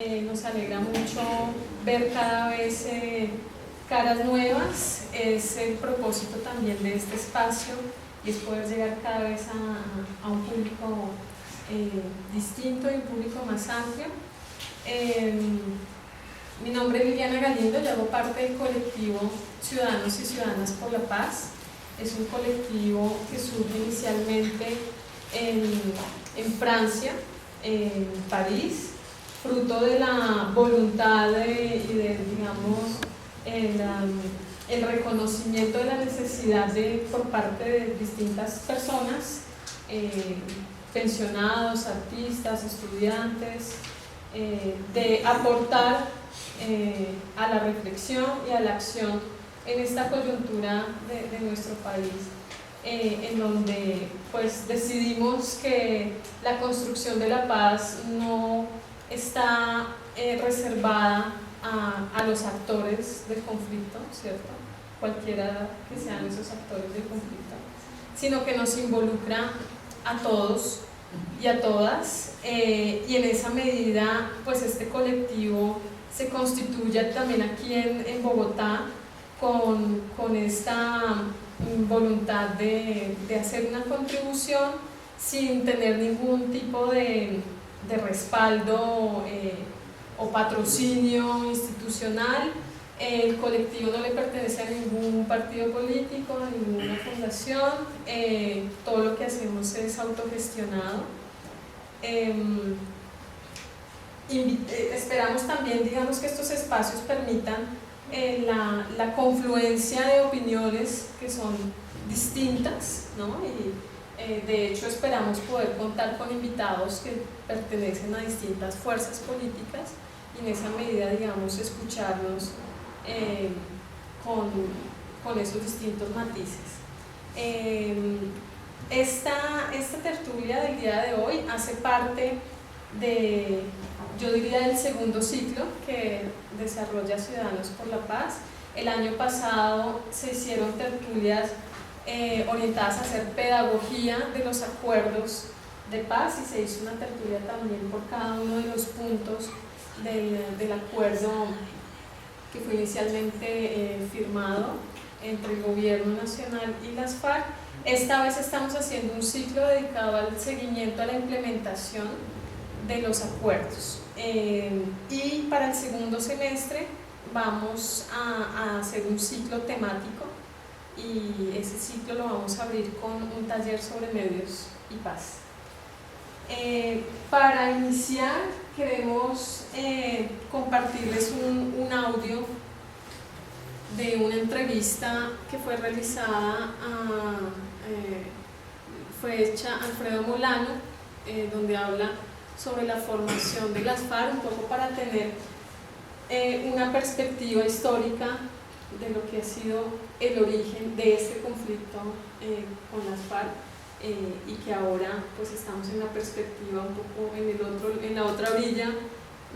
Nos alegra mucho ver cada vez caras nuevas. Es el propósito también de este espacio, y es poder llegar cada vez a un público distinto y un público más amplio. Mi nombre es Liliana Galindo, yo hago parte del colectivo Ciudadanos y Ciudadanas por la Paz. Es un colectivo que surge inicialmente en Francia, en París, fruto de la voluntad y de, digamos, el reconocimiento de la necesidad por parte de distintas personas, pensionados, artistas, estudiantes, de aportar a la reflexión y a la acción en esta coyuntura de nuestro país, en donde pues decidimos que la construcción de la paz no está reservada a los actores del conflicto, ¿cierto? Cualquiera que sean esos actores del conflicto, sino que nos involucra a todos y a todas, y en esa medida pues este colectivo se constituye también aquí en Bogotá con esta voluntad de hacer una contribución sin tener ningún tipo de respaldo o patrocinio institucional. El colectivo no le pertenece a ningún partido político, a ninguna fundación. Todo lo que hacemos es autogestionado. Esperamos también, digamos, que estos espacios permitan la confluencia de opiniones que son distintas, ¿no? Y de hecho esperamos poder contar con invitados que pertenecen a distintas fuerzas políticas, y en esa medida, digamos, escucharnos con esos distintos matices. Esta tertulia del día de hoy hace parte de, yo diría, del segundo ciclo que desarrolla Ciudadanos por la Paz. El año pasado se hicieron tertulias orientadas a hacer pedagogía de los acuerdos de paz, y se hizo una tertulia también por cada uno de los puntos del acuerdo que fue inicialmente firmado entre el gobierno nacional y las FARC. Esta vez estamos haciendo un ciclo dedicado al seguimiento a la implementación de los acuerdos, y para el segundo semestre vamos a hacer un ciclo temático, y ese ciclo lo vamos a abrir con un taller sobre medios y paz. Para iniciar queremos compartirles un audio de una entrevista que fue realizada fue hecha a Alfredo Molano, donde habla sobre la formación de las FARC, un poco para tener una perspectiva histórica de lo que ha sido el origen de este conflicto con las FARC, y que ahora pues estamos en la perspectiva un poco en la otra orilla,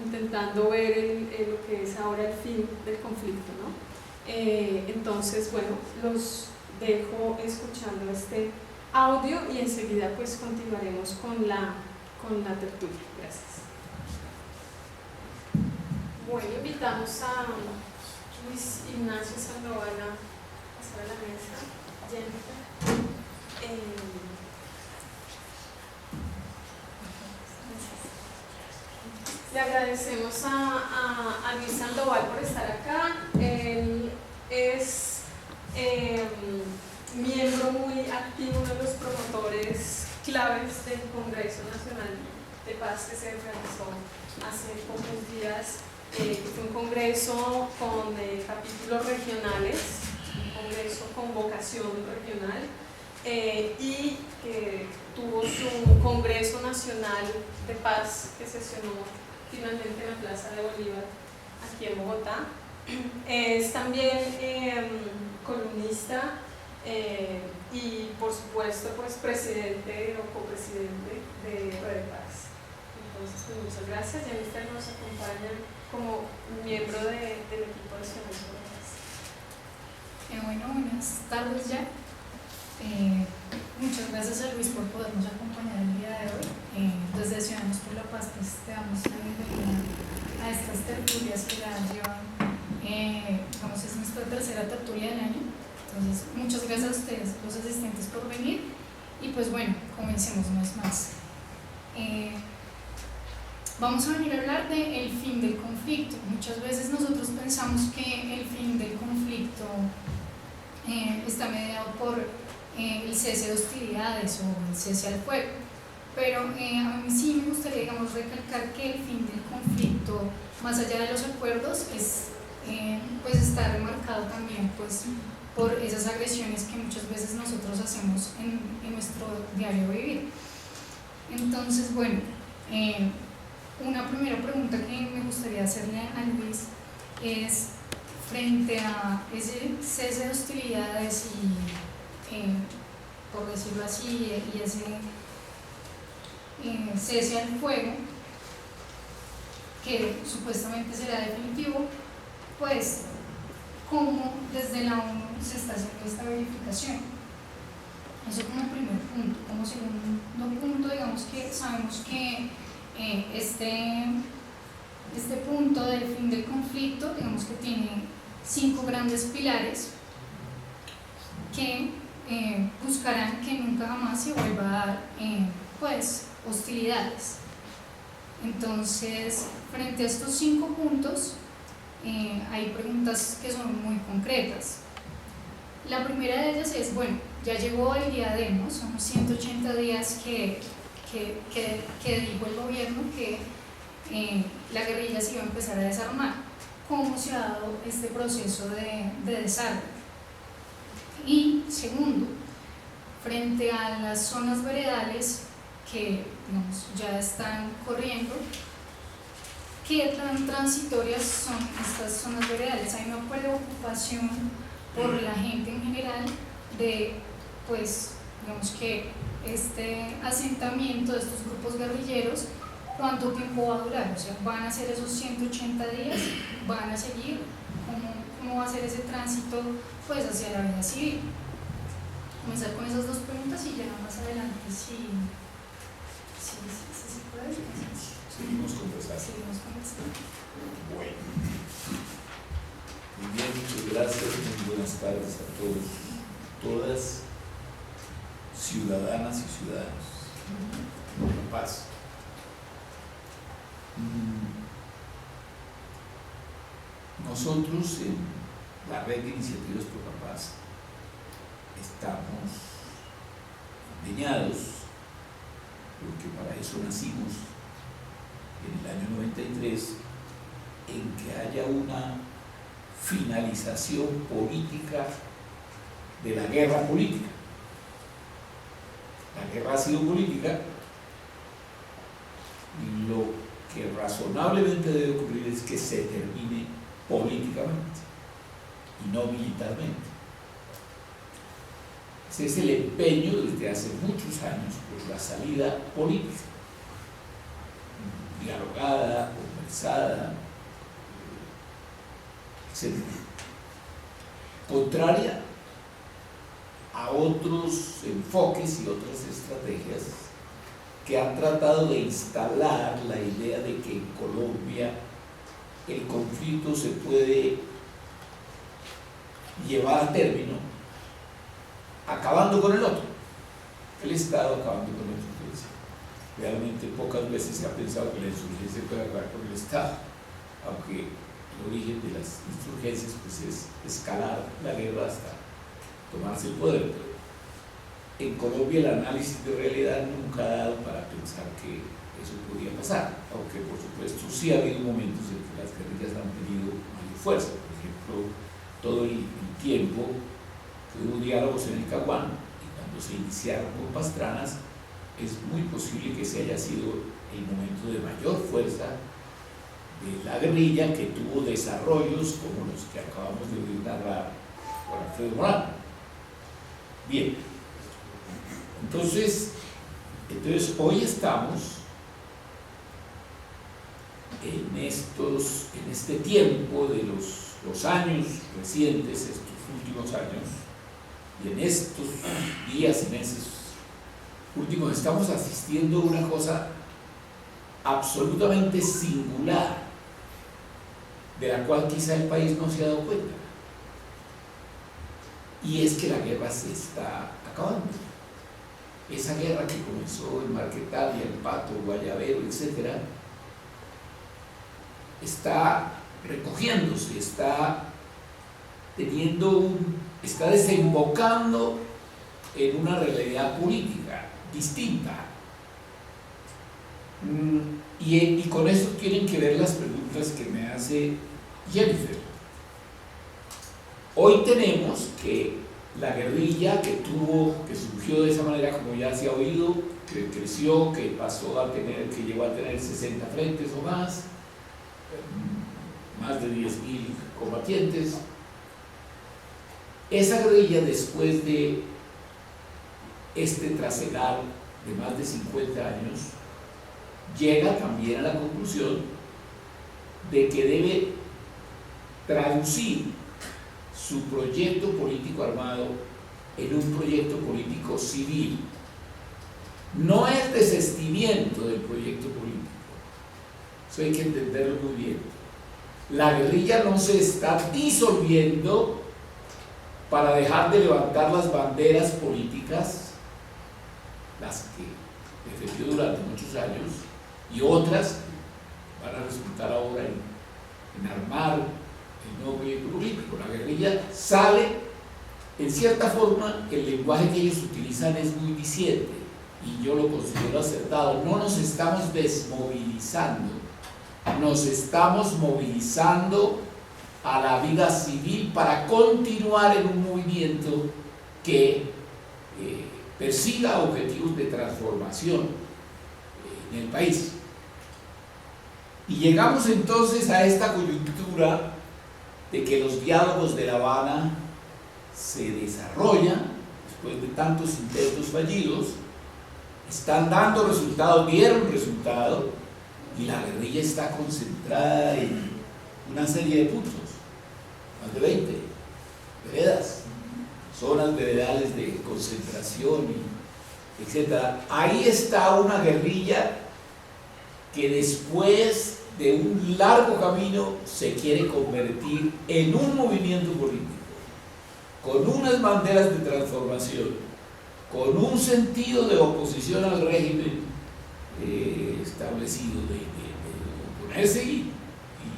intentando ver lo que es ahora el fin del conflicto, ¿no? Entonces, bueno, los dejo escuchando este audio y enseguida pues continuaremos con la tertulia. Gracias. Bueno, invitamos a Luis Ignacio Sandoval a pasar a la mesa. Jennifer. Le agradecemos a Luis Sandoval por estar acá. Él es miembro muy activo, uno de los promotores claves del Congreso Nacional de Paz que se realizó hace pocos días. Fue un congreso con capítulos regionales, un congreso con vocación regional, y que tuvo su Congreso Nacional de Paz que sesionó finalmente en la Plaza de Bolívar, aquí en Bogotá. Es también columnista y por supuesto pues presidente o copresidente de Red Paz. Entonces, pues, muchas gracias. Jennifer nos acompaña como miembro del equipo de Ciudadanos por la Paz. Bueno, buenas tardes ya. Muchas gracias a Luis por podernos acompañar el día de hoy. Desde Ciudadanos por la Paz pues te damos la bienvenida tertulias que ya llevan, digamos, es nuestra tercera tertulia del año. Entonces, muchas gracias a ustedes, los asistentes, por venir. Y pues bueno, comencemos, no es más. Vamos a venir a hablar del fin del conflicto. Muchas veces nosotros pensamos que el fin del conflicto está mediado por el cese de hostilidades o el cese al fuego, pero a mí sí me gustaría, digamos, recalcar que el fin del conflicto, más allá de los acuerdos, es, pues está remarcado también pues, por esas agresiones que muchas veces nosotros hacemos en nuestro diario vivir. Entonces, bueno, una primera pregunta que me gustaría hacerle a Luis es, frente a ese cese de hostilidades y, por decirlo así, y ese cese al fuego, que supuestamente será definitivo, pues, ¿cómo desde la ONU se está haciendo esta verificación? Eso como primer punto. Como segundo punto, digamos que sabemos que este punto del fin del conflicto, digamos que tiene 5 grandes pilares que buscarán que nunca jamás se vuelva a dar pues, hostilidades. Entonces, frente a estos 5 puntos, hay preguntas que son muy concretas. La primera de ellas es, bueno, ya llegó el día D, ¿no? Son 180 días que dijo el gobierno que la guerrilla se iba a empezar a desarmar. ¿Cómo se ha dado este proceso de desarme? Y segundo, frente a las zonas veredales que, digamos, ya están corriendo, ¿qué tan transitorias son estas zonas veredales? Hay una preocupación por la gente en general de, pues, digamos que este asentamiento de estos grupos guerrilleros, ¿cuánto tiempo va a durar? O sea, ¿van a ser esos 180 días? ¿Van a seguir? ¿Cómo va a ser ese tránsito pues, hacia la vida civil? Comenzar con esas 2 preguntas y ya más adelante si se puede. Seguimos conversando. Bueno. Muy bien, muchas gracias. Muy buenas tardes a todos, todas, ciudadanas y ciudadanos. Por la paz. Nosotros en la Red de Iniciativas por la Paz estamos empeñados, porque para eso nacimos en el año 93, en que haya una finalización política de la guerra política. La guerra ha sido política y lo que razonablemente debe ocurrir es que se termine políticamente y no militarmente. Ese es el empeño desde hace muchos años por la salida política, dialogada, conversada, etc. Contraria a otros enfoques y otras estrategias que han tratado de instalar la idea de que en Colombia el conflicto se puede llevar a término acabando con el otro, el Estado acabando con la insurgencia. Realmente pocas veces se ha pensado que la insurgencia puede acabar con el Estado, aunque el origen de las insurgencias pues, es escalar la guerra hasta tomarse el poder. Pero en Colombia el análisis de realidad nunca ha dado para pensar que eso podía pasar, aunque por supuesto sí ha habido momentos en que las guerrillas han tenido mayor fuerza. Por ejemplo, todo el tiempo que hubo diálogos en el Caguán y cuando se iniciaron con Pastranas, es muy posible que ese haya sido el momento de mayor fuerza de la guerrilla, que tuvo desarrollos como los que acabamos de oír narrar por Alfredo Morán. Bien, entonces hoy estamos en este tiempo de los años recientes, estos últimos años, y en estos días y meses últimos estamos asistiendo a una cosa absolutamente singular de la cual quizá el país no se ha dado cuenta. Y es que la guerra se está acabando. Esa guerra que comenzó en Marquetalia, El Pato, Guayabero, etc., está recogiéndose, está desembocando en una realidad política distinta. Y con eso tienen que ver las preguntas que me hace Jennifer. Hoy tenemos que la guerrilla que surgió de esa manera, como ya se ha oído, que creció, que llegó a tener 60 frentes o más de 10.000 combatientes. Esa guerrilla, después de este trasegar de más de 50 años, llega también a la conclusión de que debe traducir su proyecto político armado en un proyecto político civil. No es desistimiento del proyecto político, eso hay que entenderlo muy bien. La guerrilla no se está disolviendo para dejar de levantar las banderas políticas, las que defendió durante muchos años, y otras van a resultar ahora en armar el nuevo proyecto político. La guerrilla sale, en cierta forma, el lenguaje que ellos utilizan es muy diciente, y yo lo considero acertado. No nos estamos desmovilizando, nos estamos movilizando a la vida civil para continuar en un movimiento que persiga objetivos de transformación en el país. Y llegamos entonces a esta coyuntura de que los diálogos de La Habana se desarrollan después de tantos intentos fallidos, están dando resultados, dieron resultado, y la guerrilla está concentrada en una serie de puntos, más de 20 veredas, zonas veredales de concentración, etc. Ahí está una guerrilla que después de un largo camino se quiere convertir en un movimiento político, con unas banderas de transformación, con un sentido de oposición al régimen establecido, de oponerse y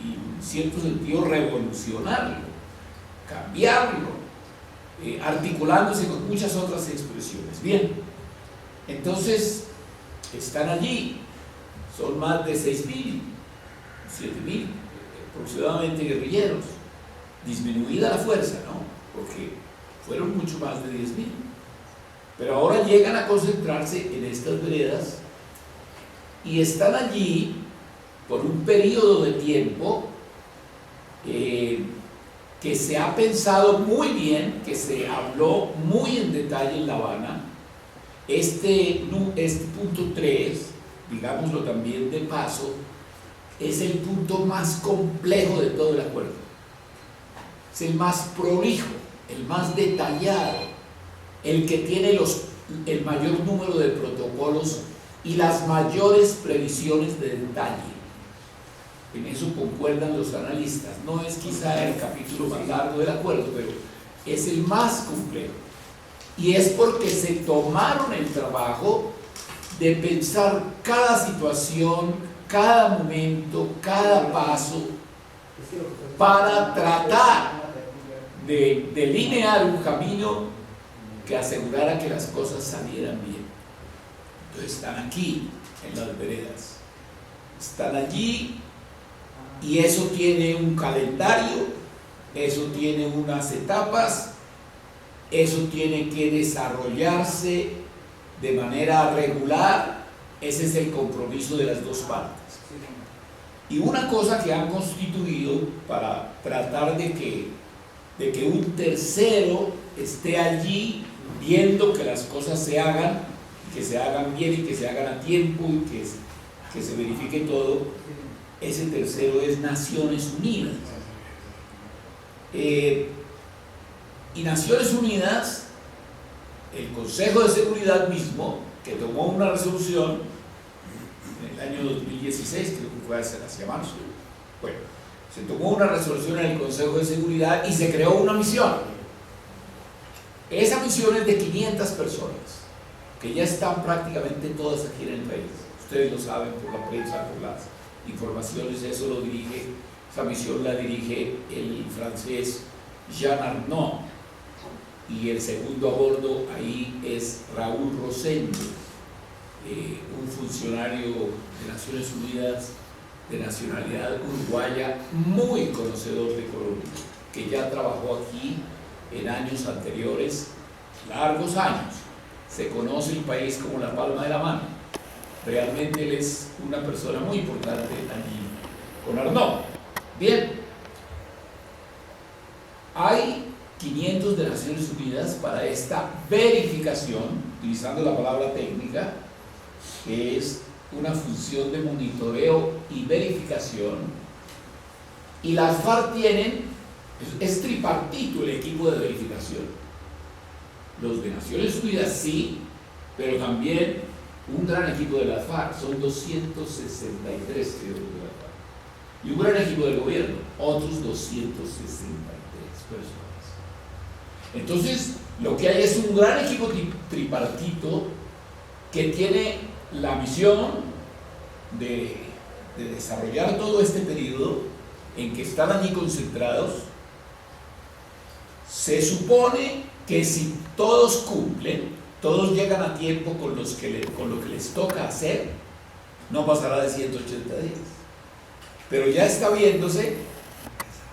en cierto sentido revolucionarlo, cambiarlo, articulándose con muchas otras expresiones. Bien, entonces están allí, son más de 6.000, 7.000 aproximadamente guerrilleros, disminuida la fuerza, ¿no? Porque fueron mucho más de 10.000, pero ahora llegan a concentrarse en estas veredas y están allí por un periodo de tiempo que se ha pensado muy bien, que se habló muy en detalle en La Habana. Este punto 3, digámoslo también de paso, es el punto más complejo de todo el acuerdo. Es el más prolijo, el más detallado, el que tiene el mayor número de protocolos y las mayores previsiones de detalle. En eso concuerdan los analistas. No es quizá el capítulo más largo del acuerdo, pero es el más complejo. Y es porque se tomaron el trabajo de pensar cada situación, cada momento, cada paso, para tratar de delinear un camino que asegurara que las cosas salieran bien. Entonces están aquí, en las veredas, están allí, y eso tiene un calendario, eso tiene unas etapas, eso tiene que desarrollarse de manera regular. Ese es el compromiso de las dos partes. Y una cosa que han constituido para tratar de que un tercero esté allí viendo que las cosas se hagan, que se hagan bien y que se hagan a tiempo y que se verifique todo, ese tercero es Naciones Unidas. Y Naciones Unidas, el Consejo de Seguridad mismo, que tomó una resolución en el año 2016, creo que fue hacia marzo, bueno, Se tomó una resolución en el Consejo de Seguridad y se creó una misión. Esa misión es de 500 personas, que ya están prácticamente todas aquí en el país. Ustedes lo saben por la prensa, por las informaciones. Esa misión la dirige el francés Jean Arnaud, y el segundo a bordo ahí es Raúl Rosendo, un funcionario de Naciones Unidas de nacionalidad uruguaya, muy conocedor de Colombia, que ya trabajó aquí en años anteriores, largos años. Se conoce el país como la palma de la mano. Realmente él es una persona muy importante allí con Arnaud. Bien, hay 500 de Naciones Unidas para esta verificación, utilizando la palabra técnica, que es una función de monitoreo y verificación, y las FARC tienen, es tripartito el equipo de verificación. Los de Naciones Unidas sí, pero también un gran equipo de las FARC, son 263 creo de la FARC, y un gran equipo del gobierno, otros 263 personas. Entonces, lo que hay es un gran equipo tripartito que tiene la misión de desarrollar todo este periodo en que están allí concentrados. Se supone que si todos cumplen, todos llegan a tiempo con lo que les toca hacer, no pasará de 180 días. Pero ya está viéndose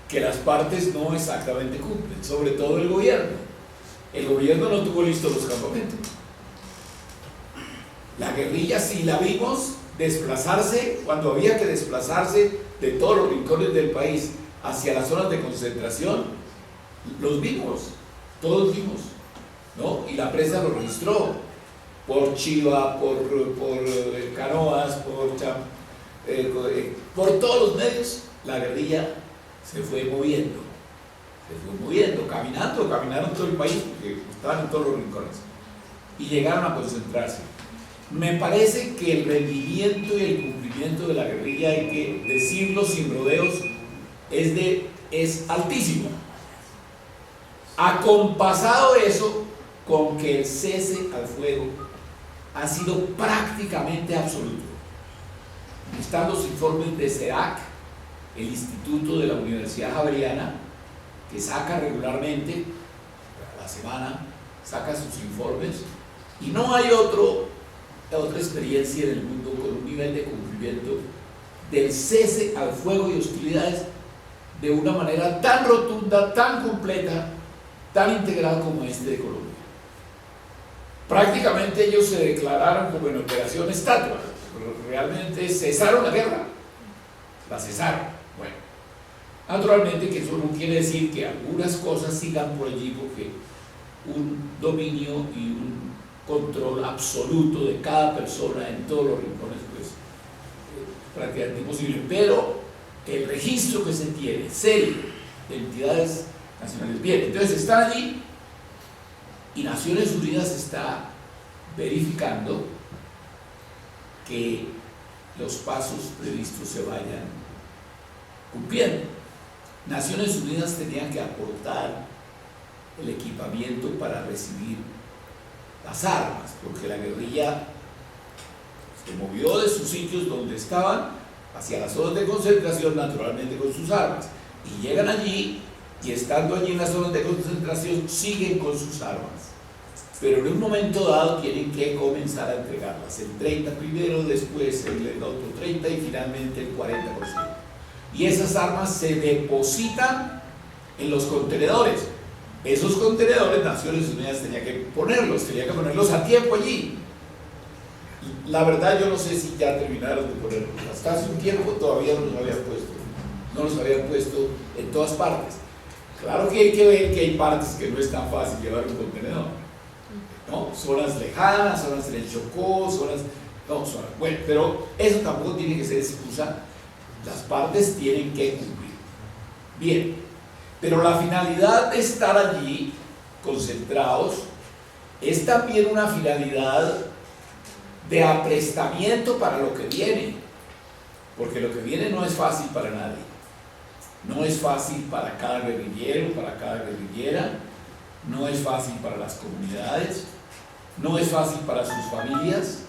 que las partes no exactamente cumplen, sobre todo el gobierno. El gobierno no tuvo listos los campamentos. La guerrilla sí la vimos desplazarse cuando había que desplazarse de todos los rincones del país hacia las zonas de concentración. Los vimos, todos vimos, ¿no? Y la prensa lo registró por Chiva, por Canoas, por todos los medios. La guerrilla se fue moviendo, caminaron todo el país porque estaban en todos los rincones y llegaron a concentrarse. Me parece que el rendimiento y el cumplimiento de la guerrilla, hay que decirlo sin rodeos, es altísimo. Acompasado eso con que el cese al fuego ha sido prácticamente absoluto. Están los informes de CEDAC, el Instituto de la Universidad Javeriana, que saca regularmente, a la semana, saca sus informes, y no hay otra experiencia en el mundo con un nivel de cumplimiento del cese al fuego y hostilidades de una manera tan rotunda, tan completa, tan integral como este de Colombia. Prácticamente ellos se declararon como en operación estatua, realmente cesaron la guerra, la cesaron. Bueno, naturalmente que eso no quiere decir que algunas cosas sigan por allí, porque un dominio y un control absoluto de cada persona en todos los rincones, pues prácticamente imposible, pero el registro que se tiene serio de entidades nacionales, bien, entonces están allí y Naciones Unidas está verificando que los pasos previstos se vayan cumpliendo. Naciones Unidas tenía que aportar el equipamiento para recibir las armas, porque la guerrilla se movió de sus sitios donde estaban hacia las zonas de concentración, naturalmente con sus armas, y llegan allí, y estando allí en las zonas de concentración siguen con sus armas, pero en un momento dado tienen que comenzar a entregarlas, el 30 primero, después el otro 30 y finalmente el 40%, y esas armas se depositan en los contenedores. Esos contenedores Naciones Unidas tenía que ponerlos a tiempo allí. La verdad yo no sé si ya terminaron de ponerlos, hasta hace un tiempo todavía no los habían puesto en todas partes. Claro que hay que ver que hay partes que no es tan fácil llevar un contenedor, ¿no? Zonas lejanas, zonas en el Chocó, bueno, pero eso tampoco tiene que ser excusa, las partes tienen que cumplir. Bien, pero la finalidad de estar allí concentrados es también una finalidad de aprestamiento para lo que viene, porque lo que viene no es fácil para nadie. no es fácil para cada guerrillero, para cada guerrillera, no es fácil para las comunidades, no es fácil para sus familias,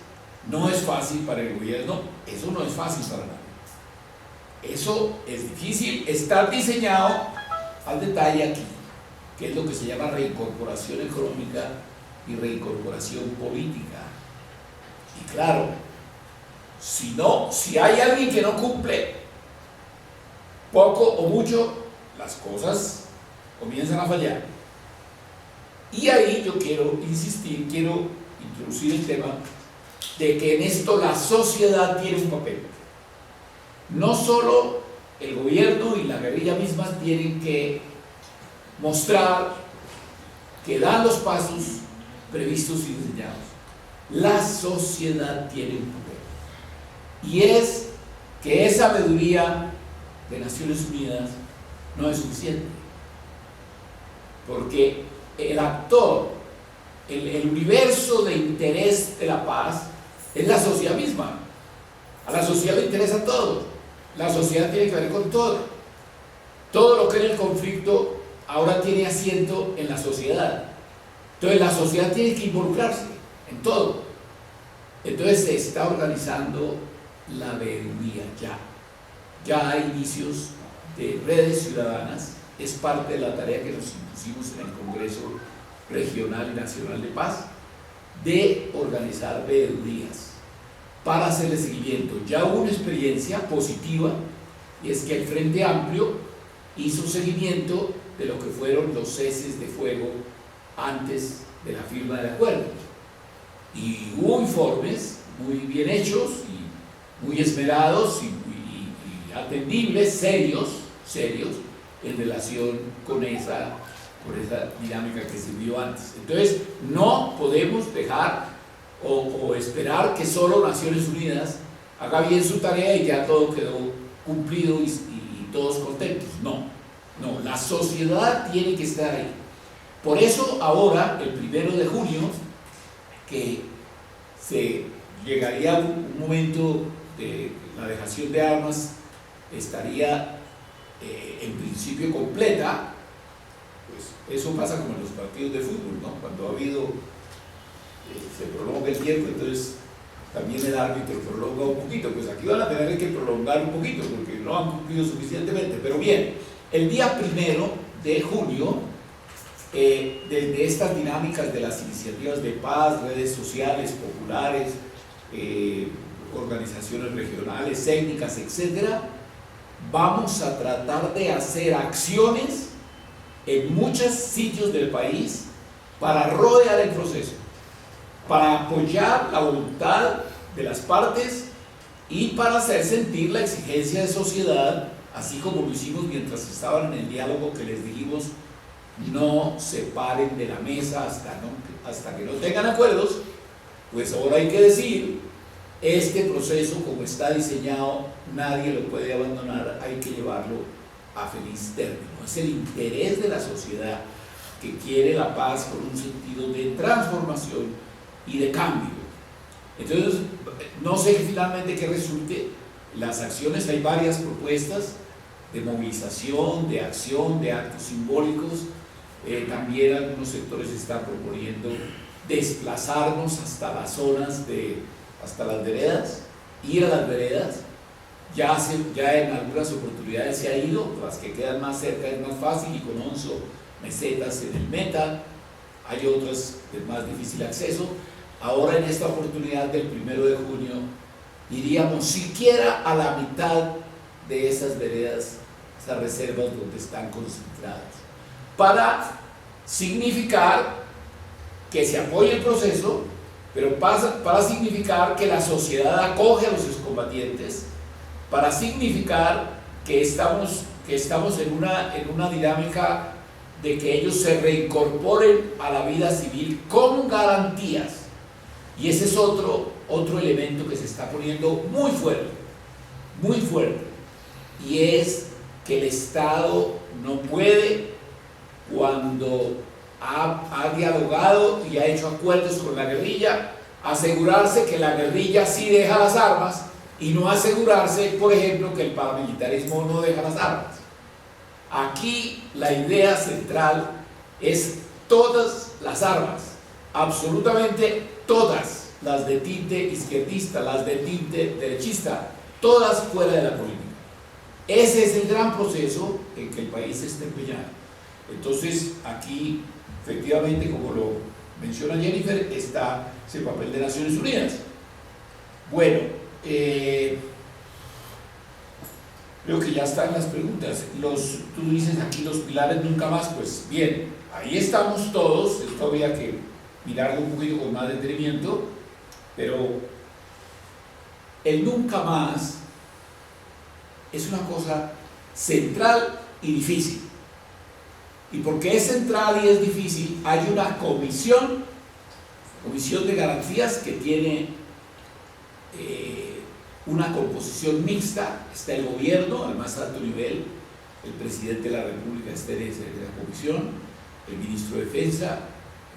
no es fácil para el gobierno, eso no es fácil para nadie. Eso es difícil, está diseñado al detalle aquí, que es lo que se llama reincorporación económica y reincorporación política. Y claro, si hay alguien que no cumple, poco o mucho, las cosas comienzan a fallar. Y ahí yo quiero insistir, quiero introducir el tema de que en esto la sociedad tiene un papel. No solo el gobierno y la guerrilla misma tienen que mostrar que dan los pasos previstos y diseñados. La sociedad tiene un papel. Y es que esa sabiduría de Naciones Unidas no es suficiente. Porque el actor, el universo de interés de la paz es la sociedad misma. A la sociedad le interesa todo. La sociedad tiene que ver con todo. Todo lo que en el conflicto ahora tiene asiento en la sociedad. Entonces la sociedad tiene que involucrarse en todo. Entonces se está organizando la veeduría ya. Ya hay inicios de redes ciudadanas. Es parte de la tarea que nos impusimos en el Congreso Regional y Nacional de Paz de organizar veedurías para hacerle seguimiento. Ya hubo una experiencia positiva, y es que el Frente Amplio hizo seguimiento de lo que fueron los ceses de fuego antes de la firma del acuerdo. Y hubo informes muy bien hechos y muy esmerados y atendibles, serios, en relación con esa dinámica que se vio antes. Entonces, no podemos dejar o esperar que solo Naciones Unidas haga bien su tarea y ya todo quedó cumplido y todos contentos. No, la sociedad tiene que estar ahí. Por eso ahora, el 1 de junio, que se llegaría un momento de la dejación de armas, estaría en principio completa. Pues eso pasa como en los partidos de fútbol, ¿no? Cuando ha habido se prolonga el tiempo, entonces también el árbitro prolonga un poquito. Pues aquí van a tener que prolongar un poquito porque no han cumplido suficientemente. Pero bien, el día 1 de junio, desde estas dinámicas de las iniciativas de paz, redes sociales, populares, organizaciones regionales, técnicas, etcétera, vamos a tratar de hacer acciones en muchos sitios del país para rodear el proceso, para apoyar la voluntad de las partes y para hacer sentir la exigencia de sociedad, así como lo hicimos mientras estaban en el diálogo, que les dijimos no se paren de la mesa hasta que no tengan acuerdos. Pues ahora hay que decir, este proceso como está diseñado nadie lo puede abandonar, hay que llevarlo a feliz término. Es el interés de la sociedad que quiere la paz con un sentido de transformación y de cambio. Entonces, no sé finalmente qué resulte. Las acciones, hay varias propuestas de movilización, de acción, de actos simbólicos. También algunos sectores están proponiendo desplazarnos hasta las zonas hasta las veredas, ir a las veredas. Ya en algunas oportunidades se ha ido, las que quedan más cerca es más fácil, y con 11 mesetas en el Meta, hay otras de más difícil acceso. Ahora en esta oportunidad del 1 de junio iríamos siquiera a la mitad de esas veredas, esas reservas donde están concentradas, para significar que se apoya el proceso, pero para significar que la sociedad acoge a los excombatientes, para significar que estamos en una dinámica de que ellos se reincorporen a la vida civil con garantías. Y ese es otro elemento que se está poniendo muy fuerte, y es que el Estado no puede, cuando ha dialogado y ha hecho acuerdos con la guerrilla, asegurarse que la guerrilla sí deja las armas y no asegurarse, por ejemplo, que el paramilitarismo no deja las armas. Aquí la idea central es todas las armas, absolutamente todas, las de tinte izquierdista, las de tinte derechista, todas fuera de la política. Ese es el gran proceso en que el país se está empeñando. Entonces, aquí, efectivamente, como lo menciona Jennifer, está ese papel de Naciones Unidas. Bueno, creo que ya están las preguntas. Tú dices aquí los pilares nunca más, pues bien, ahí estamos todos. Esto habría que mirarlo un poquito con más detenimiento, pero el nunca más es una cosa central y difícil. Y porque es central y es difícil, hay una comisión de garantías que tiene una composición mixta. Está el gobierno al más alto nivel, el presidente de la República está en la comisión, el ministro de Defensa,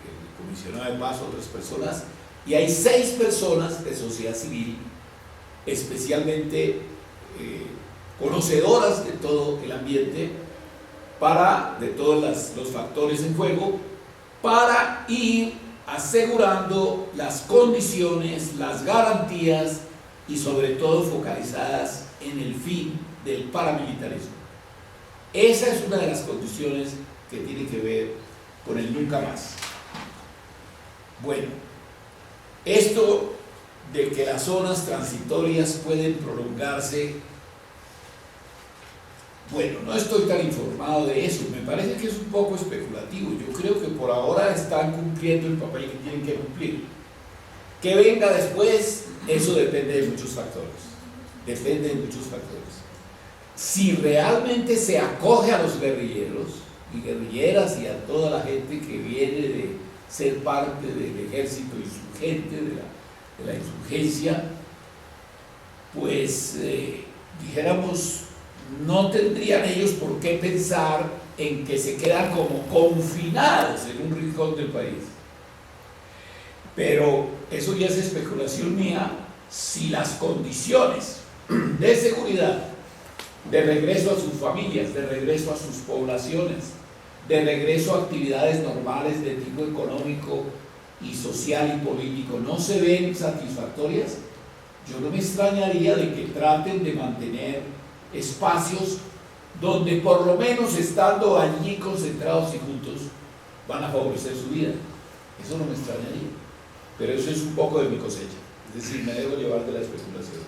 el comisionado de paz, otras personas, y hay 6 personas de sociedad civil especialmente conocedoras de todo el ambiente, de todos los factores en juego, para ir asegurando las condiciones, las garantías y sobre todo focalizadas en el fin del paramilitarismo. Esa es una de las condiciones que tiene que ver con el nunca más. Bueno, esto de que las zonas transitorias pueden prolongarse, bueno, no estoy tan informado de eso, me parece que es un poco especulativo. Yo creo que por ahora están cumpliendo el papel que tienen que cumplir. Que venga después, eso depende de muchos factores. Depende de muchos factores. Si realmente se acoge a los guerrilleros y guerrilleras y a toda la gente que viene de ser parte del ejército insurgente, de la insurgencia, pues dijéramos, no tendrían ellos por qué pensar en que se quedan como confinados en un rincón del país. Pero eso ya es especulación mía. Si las condiciones de seguridad, de regreso a sus familias, de regreso a sus poblaciones, de regreso a actividades normales de tipo económico y social y político no se ven satisfactorias, yo no me extrañaría de que traten de mantener espacios donde por lo menos estando allí concentrados y juntos van a favorecer su vida. Eso no me extrañaría, pero eso es un poco de mi cosecha, es decir, me dejo llevar de la especulación,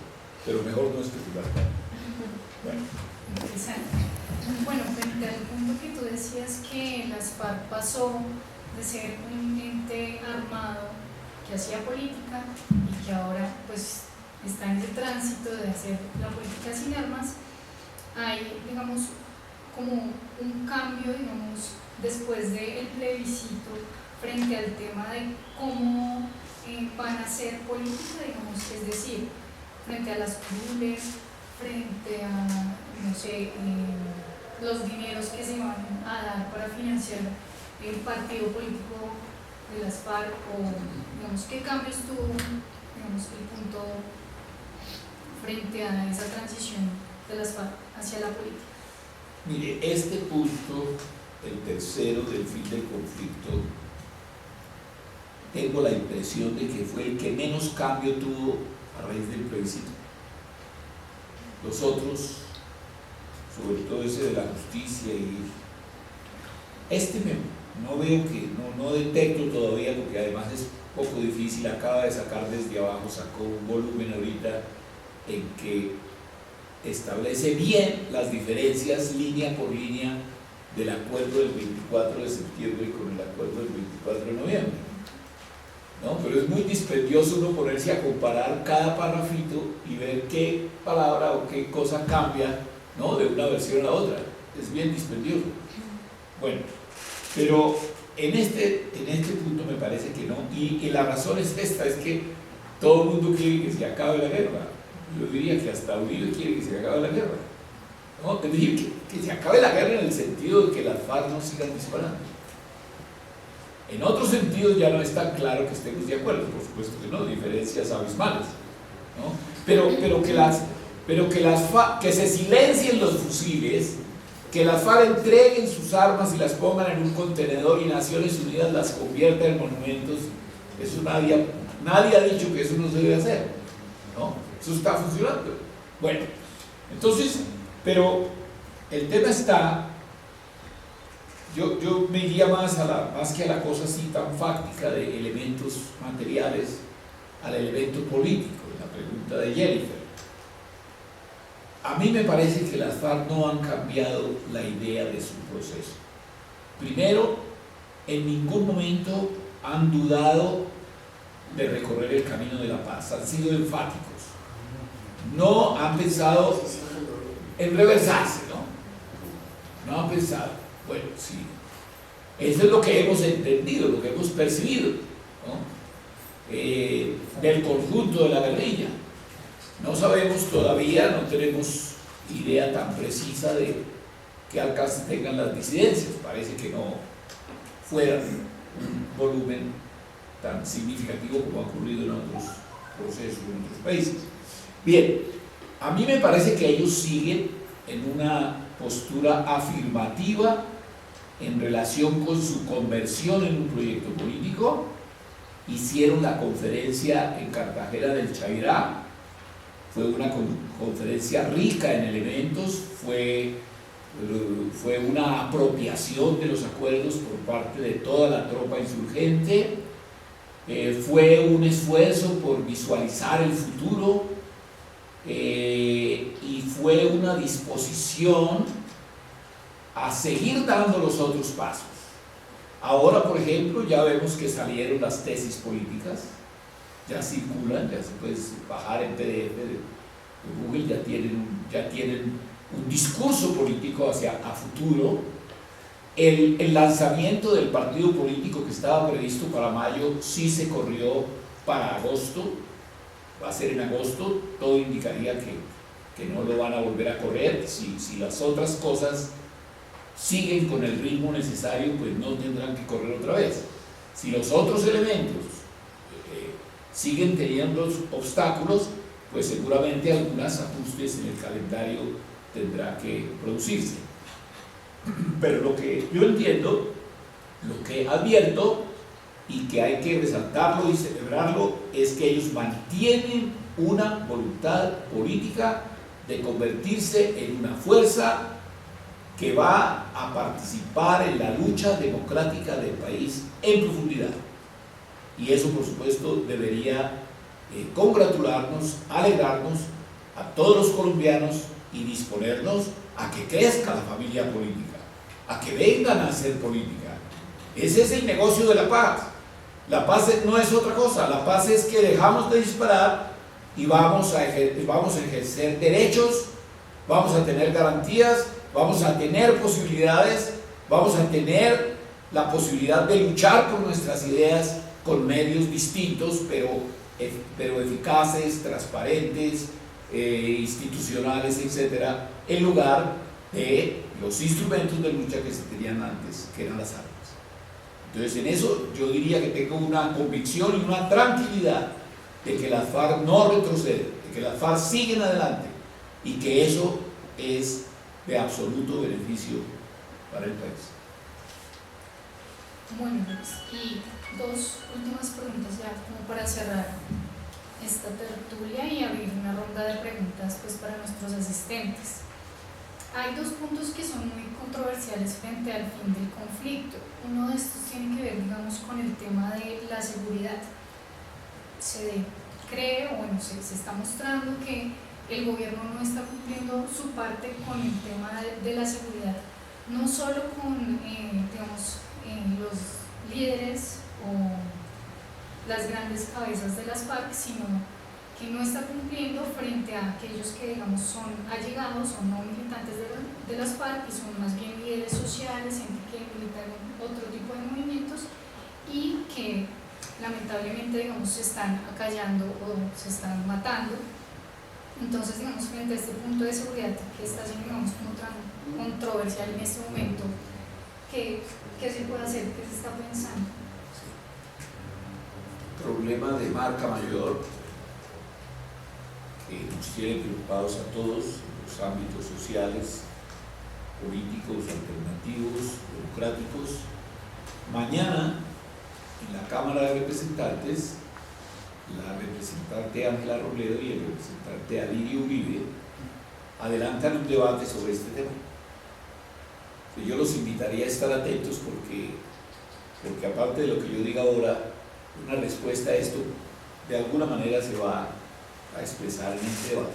pero mejor no especular. Bueno. Interesante. Bueno, frente al punto que tú decías que las FARC pasó de ser un ente armado que hacía política y que ahora pues está en el tránsito de hacer la política sin armas, hay, digamos, como un cambio, digamos, después del plebiscito frente al tema de cómo van a hacer política, digamos, es decir, frente a las curules, frente a, no sé, los dineros que se van a dar para financiar el partido político de las FARC, o digamos, qué cambios tuvo, digamos, el punto frente a esa transición de las FARC hacia la política. Mire, este punto, el tercero del fin del conflicto, tengo la impresión de que fue el que menos cambio tuvo a raíz del plebiscito. Los otros, sobre todo ese de la justicia, y no veo que, no detecto todavía, porque además es poco difícil, acaba de sacar desde abajo, sacó un volumen ahorita en que establece bien las diferencias línea por línea del acuerdo del 24 de septiembre con el acuerdo del 24 de noviembre. ¿No? Pero es muy dispendioso uno ponerse a comparar cada parrafito y ver qué palabra o qué cosa cambia, ¿no?, de una versión a la otra. Es bien dispendioso. Bueno, pero en este punto me parece que no, y la razón es esta, es que todo el mundo quiere que se acabe la guerra. Yo diría que hasta Uribe quiere que se acabe la guerra, ¿no? Es decir, que se acabe la guerra en el sentido de que las FARC no sigan disparando. En otros sentidos ya no es tan claro que estemos de acuerdo, por supuesto que no, diferencias abismales, ¿no? Pero que se silencien los fusiles, Que las FARC entreguen sus armas y las pongan en un contenedor y Naciones Unidas las convierta en monumentos, eso nadie ha dicho que eso no se debe hacer, ¿no? Eso está funcionando. Bueno, entonces, pero el tema está, yo me iría más que a la cosa así tan fáctica de elementos materiales, al elemento político, la pregunta de Jennifer. A mí me parece que las FARC no han cambiado la idea de su proceso. Primero, en ningún momento han dudado de recorrer el camino de la paz, han sido enfáticos. No han pensado en reversarse, ¿no? No han pensado, bueno, sí. Eso es lo que hemos entendido, lo que hemos percibido, ¿no? Del conjunto de la guerrilla. No sabemos todavía, no tenemos idea tan precisa de qué alcance tengan las disidencias. Parece que no fueran un volumen tan significativo como ha ocurrido en otros procesos, en otros países. Bien, a mí me parece que ellos siguen en una postura afirmativa en relación con su conversión en un proyecto político. Hicieron la conferencia en Cartagena del Chairá. Fue una conferencia rica en elementos, fue una apropiación de los acuerdos por parte de toda la tropa insurgente, fue un esfuerzo por visualizar el futuro y fue una disposición a seguir dando los otros pasos. Ahora, por ejemplo, ya vemos que salieron las tesis políticas, ya circulan, ya se puede bajar en PDF de Google, ya tienen un discurso político a futuro. El lanzamiento del partido político que estaba previsto para mayo sí se corrió para agosto, va a ser en agosto, todo indicaría que no lo van a volver a correr. Si las otras cosas siguen con el ritmo necesario, pues no tendrán que correr otra vez. Si los otros elementos siguen teniendo obstáculos, pues seguramente algunos ajustes en el calendario tendrá que producirse. Pero lo que yo entiendo, lo que advierto y que hay que resaltarlo y celebrarlo, es que ellos mantienen una voluntad política de convertirse en una fuerza que va a participar en la lucha democrática del país en profundidad. Y eso, por supuesto, debería congratularnos, alegrarnos a todos los colombianos y disponernos a que crezca la familia política, a que vengan a hacer política. Ese es el negocio de la paz. La paz no es otra cosa. La paz es que dejamos de disparar y vamos a ejercer derechos, vamos a tener garantías, vamos a tener posibilidades, vamos a tener la posibilidad de luchar por nuestras ideas con medios distintos, pero eficaces, transparentes, institucionales, etcétera, en lugar de los instrumentos de lucha que se tenían antes, que eran las armas. Entonces, en eso yo diría que tengo una convicción y una tranquilidad de que las FARC no retroceden, de que las FARC siguen adelante y que eso es de absoluto beneficio para el país. Bueno, y dos últimas preguntas ya como para cerrar esta tertulia y abrir una ronda de preguntas pues para nuestros asistentes. Hay dos puntos que son muy controversiales frente al fin del conflicto. Uno de estos tiene que ver, digamos, con el tema de la seguridad. Se cree, o bueno, se está mostrando que el gobierno no está cumpliendo su parte con el tema de la seguridad, no solo con, digamos, los líderes o las grandes cabezas de las FARC, sino que no está cumpliendo frente a aquellos que, digamos, son allegados o no militantes de las FARC y son más bien líderes sociales, gente que milita en otro tipo de movimientos y que lamentablemente, digamos, se están acallando o se están matando. Entonces, digamos, frente a este punto de seguridad que está siendo, digamos, como tan controversial en este momento, ¿qué se puede hacer? ¿Qué se está pensando? Problema de marca mayor que nos tiene preocupados a todos, en los ámbitos sociales, políticos, alternativos, democráticos. Mañana, en la Cámara de Representantes, la representante Ángela Robledo y el representante Alirio Uribe adelantan un debate sobre este tema. Yo los invitaría a estar atentos porque aparte de lo que yo diga ahora, una respuesta a esto de alguna manera se va a expresar en este debate.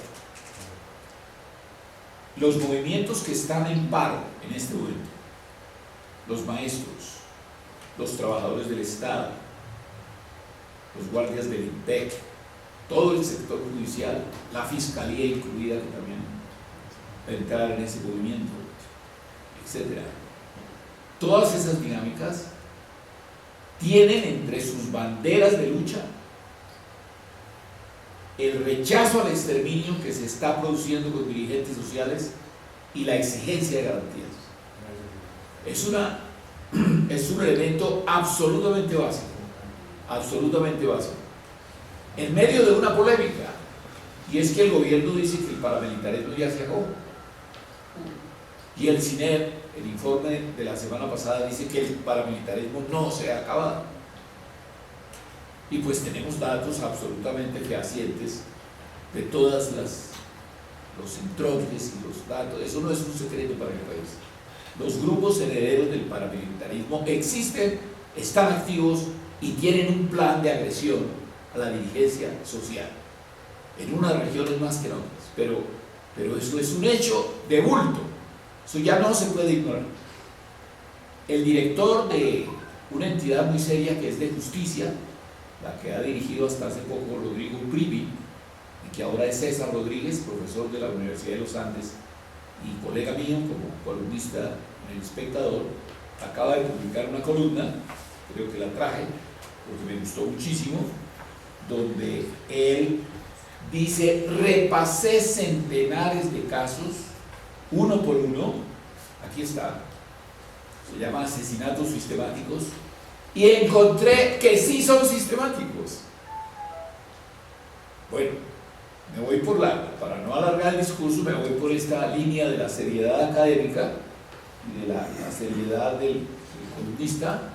Los movimientos que están en paro en este momento, los maestros, los trabajadores del Estado, los guardias del INPEC, todo el sector judicial, la fiscalía incluida, que también va a entrar en ese movimiento, etc. Todas esas dinámicas tienen entre sus banderas de lucha el rechazo al exterminio que se está produciendo con dirigentes sociales y la exigencia de garantías. Es un elemento absolutamente básico, en medio de una polémica, y es que el gobierno dice que el paramilitarismo ya se acabó, y el CINER, el informe de la semana pasada, dice que el paramilitarismo no se ha acabado. Y pues tenemos datos absolutamente fehacientes de todas los entronques y los datos. Eso no es un secreto para el país. Los grupos herederos del paramilitarismo existen, están activos y tienen un plan de agresión a la dirigencia social, en unas regiones más que en otras, pero eso es un hecho de bulto, eso ya no se puede ignorar. El director de una entidad muy seria que es de justicia, la que ha dirigido hasta hace poco Rodrigo Privi, y que ahora es César Rodríguez, profesor de la Universidad de los Andes y colega mío como columnista en El Espectador, acaba de publicar una columna, creo que la traje porque me gustó muchísimo, donde él dice: repasé centenares de casos, uno por uno, aquí está, se llama asesinatos sistemáticos, y encontré que sí son sistemáticos. Bueno, me voy para no alargar el discurso, me voy por esta línea de la seriedad académica y de la seriedad del columnista,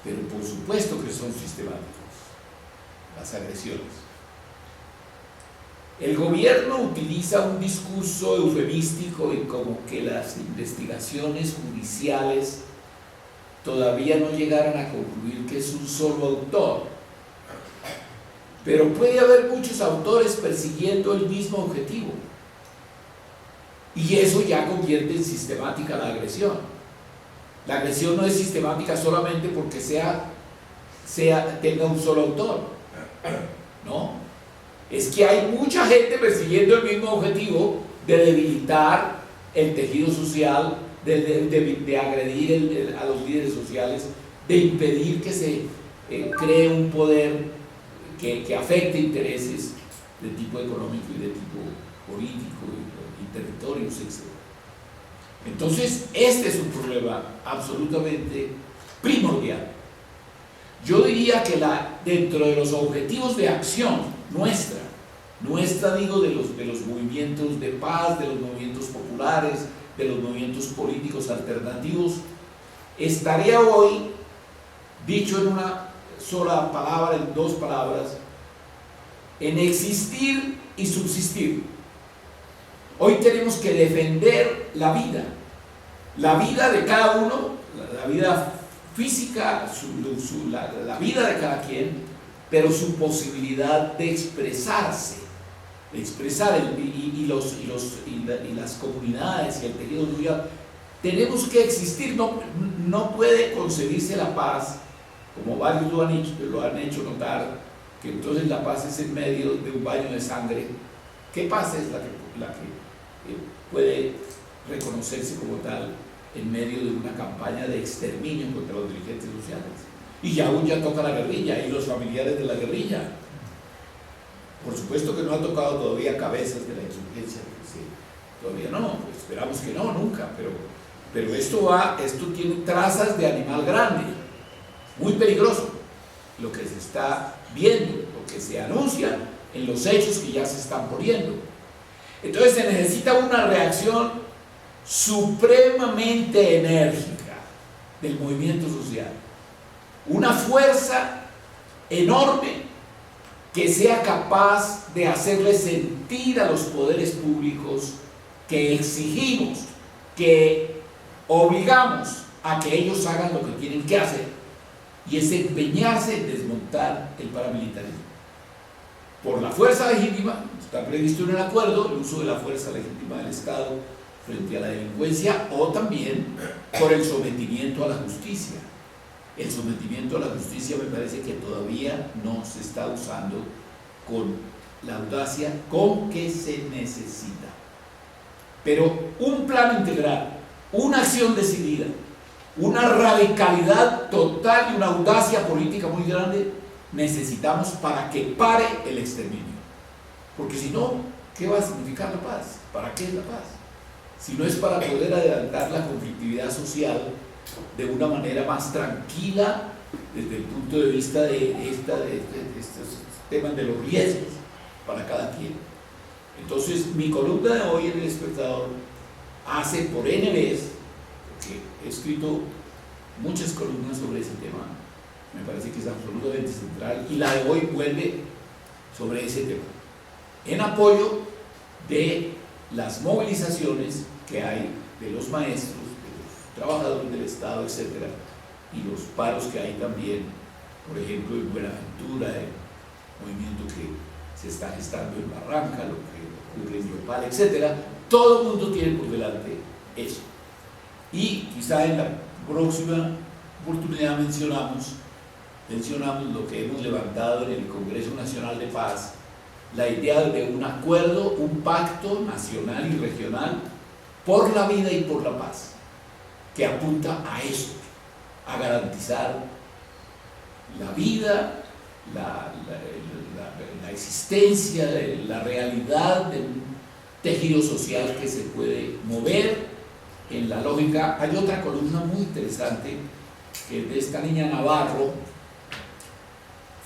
pero por supuesto que son sistemáticos las agresiones. El gobierno utiliza un discurso eufemístico y como que las investigaciones judiciales todavía no llegaran a concluir que es un solo autor, pero puede haber muchos autores persiguiendo el mismo objetivo, y eso ya convierte en sistemática la agresión. La agresión no es sistemática solamente porque tenga un solo autor, no, es que hay mucha gente persiguiendo el mismo objetivo de debilitar el tejido social, de agredir a los líderes sociales, de impedir que se cree un poder que afecte intereses de tipo económico y de tipo político y territorios, etc. Entonces, este es un problema absolutamente primordial. Yo diría que dentro de los objetivos de acción nuestra digo, de los movimientos de paz, de los movimientos populares, de los movimientos políticos alternativos, estaría hoy, dicho en una sola palabra, en dos palabras, en existir y subsistir. Hoy tenemos que defender la vida de cada uno, la vida física, la vida de cada quien, pero su posibilidad de expresarse, y las comunidades y el tejido social. Tenemos que existir, no puede concebirse la paz, como varios lo han hecho notar, que entonces la paz es en medio de un baño de sangre. ¿Qué paz es la que puede reconocerse como tal en medio de una campaña de exterminio contra los dirigentes sociales? Y aún ya toca la guerrilla y los familiares de la guerrilla. Por supuesto que no ha tocado todavía cabezas de la insurgencia, todavía no, pues esperamos que no, nunca, pero esto tiene trazas de animal grande, muy peligroso, lo que se está viendo, lo que se anuncia en los hechos que ya se están poniendo. Entonces se necesita una reacción supremamente enérgica del movimiento social, una fuerza enorme que sea capaz de hacerle sentir a los poderes públicos que exigimos, que obligamos a que ellos hagan lo que tienen que hacer, y es empeñarse en desmontar el paramilitarismo. Por la fuerza legítima, está previsto en el acuerdo el uso de la fuerza legítima del Estado frente a la delincuencia, o también por el sometimiento a la justicia. El sometimiento a la justicia me parece que todavía no se está usando con la audacia con que se necesita. Pero un plan integral, una acción decidida, una radicalidad total y una audacia política muy grande necesitamos para que pare el exterminio. Porque si no, ¿qué va a significar la paz? ¿Para qué es la paz? Si no es para poder adelantar la conflictividad social de una manera más tranquila desde el punto de vista de estos temas de los riesgos para cada quien. Entonces, mi columna de hoy en El Espectador hace por N veces, porque he escrito muchas columnas sobre ese tema, me parece que es absolutamente central, y la de hoy vuelve sobre ese tema, en apoyo de las movilizaciones que hay de los maestros, de los trabajadores del Estado, etc., y los paros que hay también, por ejemplo, en Buenaventura, el movimiento que se está gestando en Barranca, lo que ocurre en Yopal, etc. Todo el mundo tiene por delante eso. Y quizá en la próxima oportunidad mencionamos lo que hemos levantado en el Congreso Nacional de Paz, la idea de un acuerdo, un pacto nacional y regional por la vida y por la paz, que apunta a eso, a garantizar la vida, la existencia, la realidad de un tejido social que se puede mover en la lógica. Hay otra columna muy interesante que es de esta niña Navarro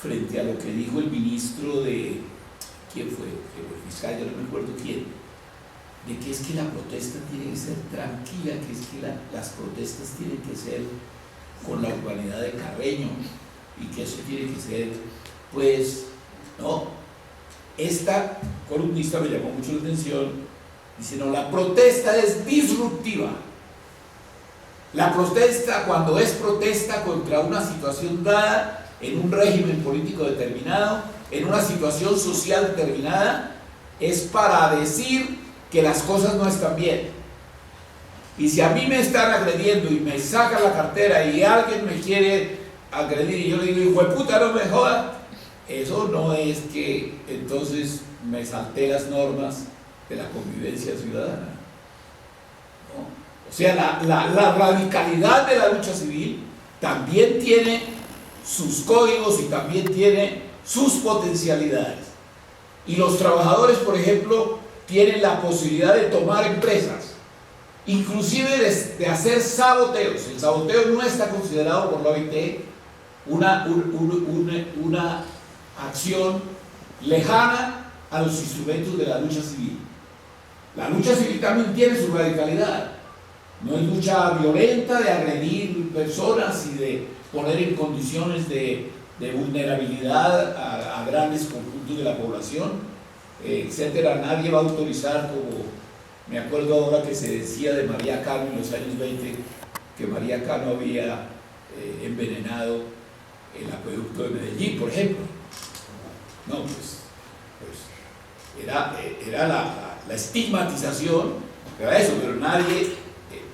frente a lo que dijo el ministro de, ¿quién fue? El fiscal, yo no me acuerdo quién, de que es que la protesta tiene que ser tranquila, que es que las protestas tienen que ser con la urbanidad de Carreño, y que eso tiene que ser, pues, ¿no? Esta columnista me llamó mucho la atención, dice, no, la protesta es disruptiva. La protesta, cuando es protesta contra una situación dada, en un régimen político determinado, en una situación social determinada, es para decir que las cosas no están bien. Y si a mí me están agrediendo y me sacan la cartera y alguien me quiere agredir y yo le digo, hijo de puta, no me jodas, eso no es que entonces me salté las normas de la convivencia ciudadana, ¿no? O sea, la radicalidad de la lucha civil también tiene sus códigos y también tiene sus potencialidades. Y los trabajadores, por ejemplo, tienen la posibilidad de tomar empresas, inclusive de hacer saboteos. El saboteo no está considerado por la OIT una acción lejana a los instrumentos de la lucha civil. La lucha civil también tiene su radicalidad. No es lucha violenta de agredir personas y de poner en condiciones de vulnerabilidad a grandes conjuntos de la población, etcétera. Nadie va a autorizar, como me acuerdo ahora que se decía de María Cano en los años 20, que María Cano había envenenado el acueducto de Medellín, por ejemplo. No, pues era la estigmatización, era eso, pero nadie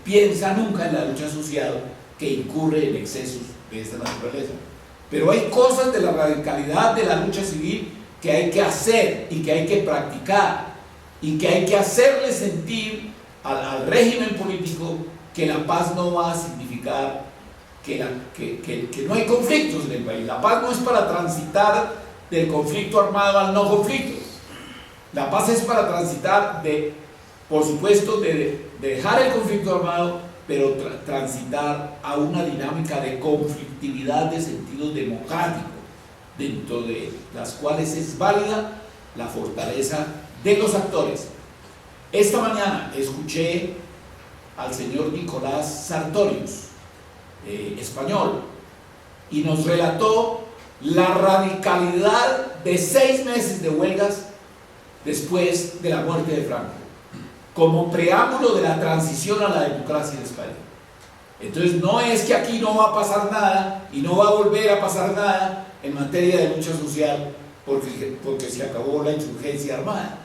piensa nunca en la lucha social que incurre en excesos de esta naturaleza. Pero hay cosas de la radicalidad de la lucha civil que hay que hacer y que hay que practicar y que hay que hacerle sentir al régimen político que la paz no va a significar que no hay conflictos en el país. La paz no es para transitar del conflicto armado al no conflicto. La paz es para transitar por supuesto, de dejar el conflicto armado, pero transitar a una dinámica de conflictividad de sentido democrático, dentro de las cuales es válida la fortaleza de los actores. Esta mañana escuché al señor Nicolás Sartorius, español, y nos relató la radicalidad de 6 meses de huelgas después de la muerte de Franco, como preámbulo de la transición a la democracia en España. Entonces no es que aquí no va a pasar nada y no va a volver a pasar nada en materia de lucha social porque se acabó la insurgencia armada.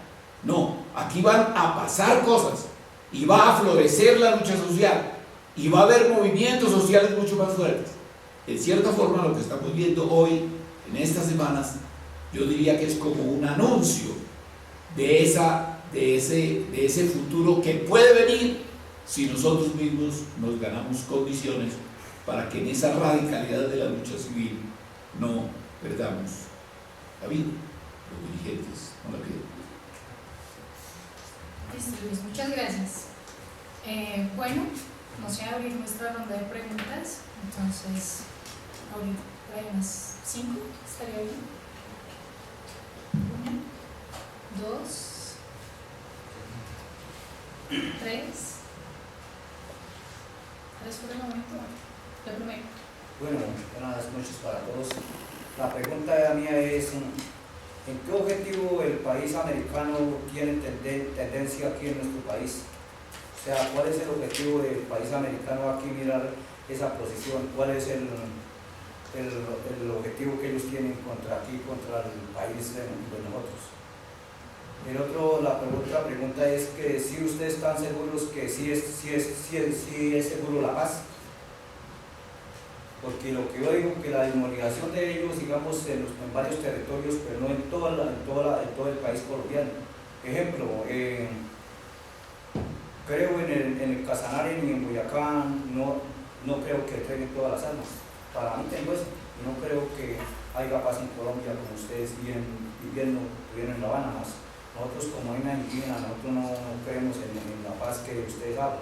No, aquí van a pasar cosas y va a florecer la lucha social y va a haber movimientos sociales mucho más fuertes. En cierta forma, lo que estamos viendo hoy, en estas semanas, yo diría que es como un anuncio de ese futuro que puede venir si nosotros mismos nos ganamos condiciones para que en esa radicalidad de la lucha civil no perdamos la vida. Los dirigentes no la pierden. Listo, Luis, muchas gracias. Bueno, no sé, abrir nuestra ronda de preguntas. Entonces, ahorita hay unas 5, estaría bien. 1, 2, 3. 3 por el momento. La primera. Bueno, buenas noches para todos. La pregunta mía es, ¿en qué objetivo el país americano tiene tendencia aquí en nuestro país? O sea, ¿cuál es el objetivo del país americano aquí mirar esa posición? ¿Cuál es el objetivo que ellos tienen contra el país de nosotros? La otra pregunta es que si ustedes están seguros que sí es seguro la paz. Porque lo que yo digo que la desmovilización de ellos, digamos, en varios territorios, pero no en todo el país colombiano. Ejemplo, creo en el Casanare ni en Boyacá, no creo que entreguen todas las armas. Para mí tengo eso, y no creo que haya paz en Colombia como ustedes viviendo en La Habana más. Nosotros como una indígena, nosotros no creemos en la paz que ustedes hablan.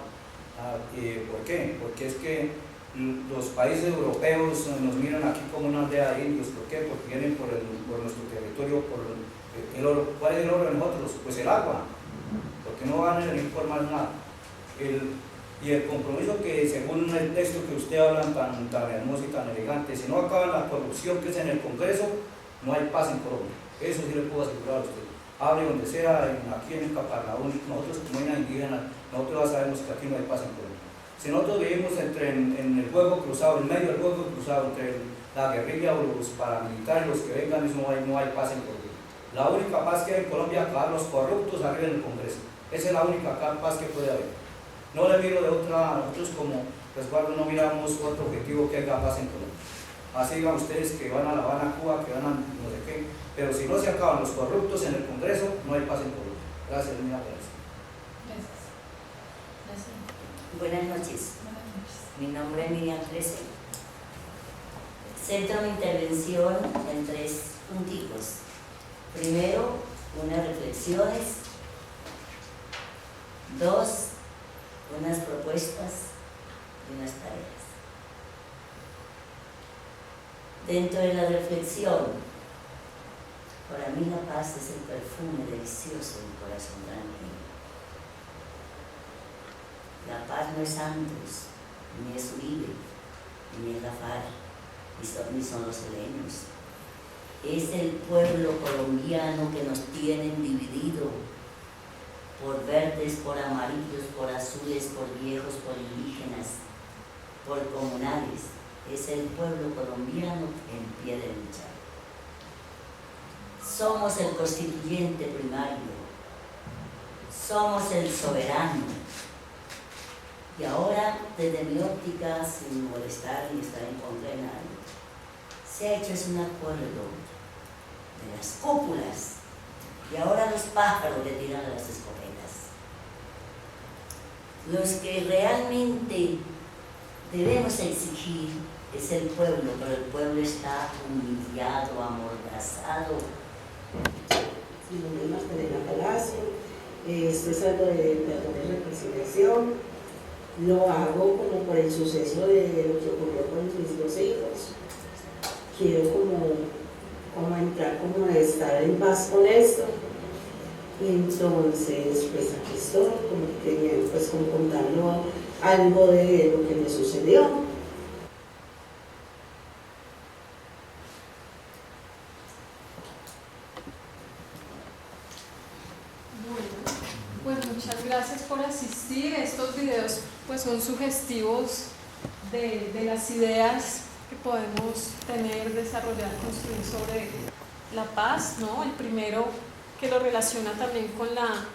¿Por qué? Porque es que los países europeos nos miran aquí como una aldea de indios. ¿Por qué? Porque vienen por nuestro territorio, por el oro. ¿Cuál es el oro de nosotros? Pues el agua, porque no van a venir por más nada. Y el compromiso que según el texto que usted habla tan hermoso y tan elegante, si no acaba la corrupción que es en el Congreso, no hay paz en Colombia. Eso sí le puedo asegurar a usted. Hable donde sea, aquí en el Caparnaúm, nosotros como una indígena, nosotros ya sabemos que aquí no hay paz en Colombia. Si nosotros vivimos en el fuego cruzado, en medio del fuego cruzado, entre la guerrilla o los paramilitares, los que vengan, eso no hay paz en Colombia. La única paz que hay en Colombia es acabar los corruptos arriba en el Congreso. Esa es la única paz que puede haber. No le miro de otra, nosotros como resguardo no miramos otro objetivo que haya paz en Colombia. Así digan ustedes que van a La Habana, Cuba, que van a no sé qué, pero si no se acaban los corruptos en el Congreso, no hay paz en Colombia. Gracias, señora Pérez. Gracias. Buenas noches. Buenas noches. Mi nombre es Miriam Crece. Centro mi intervención en 3 punticos. Primero, unas reflexiones. 2, unas propuestas y unas tareas. Dentro de la reflexión, para mí la paz es el perfume delicioso de un corazón tranquilo. La paz no es Santos, ni es Uribe, ni es la FARC, ni son los helenos. Es el pueblo colombiano que nos tienen dividido por verdes, por amarillos, por azules, por viejos, por indígenas, por comunales. Es el pueblo colombiano en pie de lucha. Somos el constituyente primario, somos el soberano. Y ahora, desde mi óptica, sin molestar ni estar en contra de nadie, se ha hecho un acuerdo de las cúpulas y ahora los pájaros le tiran a las escopetas. Los que realmente debemos exigir es el pueblo, pero el pueblo está humillado, amordazado. Mi nombre es Magdalena Palacio, estoy hablando de perdón y reconciliación. Lo hago como por el suceso de lo que ocurrió con mis 2 hijos. Quiero como entrar, como a estar en paz con esto. Y entonces, pues aquí estoy, como quería, pues como contarlo algo de lo que me sucedió. Bueno, pues muchas gracias por asistir. Estos videos pues son sugestivos de las ideas que podemos tener, desarrollar, construir sobre la paz, ¿no? El primero que lo relaciona también con la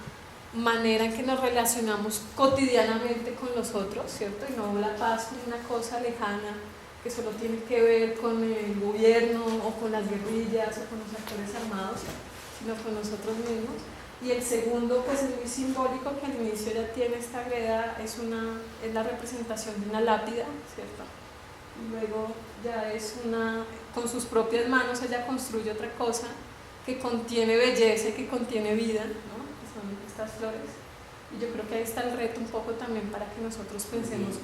manera en que nos relacionamos cotidianamente con los otros, ¿cierto? Y no la paz como una cosa lejana que solo tiene que ver con el gobierno o con las guerrillas o con los actores armados, sino con nosotros mismos. Y el segundo, pues es muy simbólico, que al inicio ya tiene esta greda, es la representación de una lápida, ¿cierto? Y luego ya es con sus propias manos ella construye otra cosa que contiene belleza y que contiene vida, ¿no? Que son estas flores. Y yo creo que ahí está el reto un poco también para que nosotros pensemos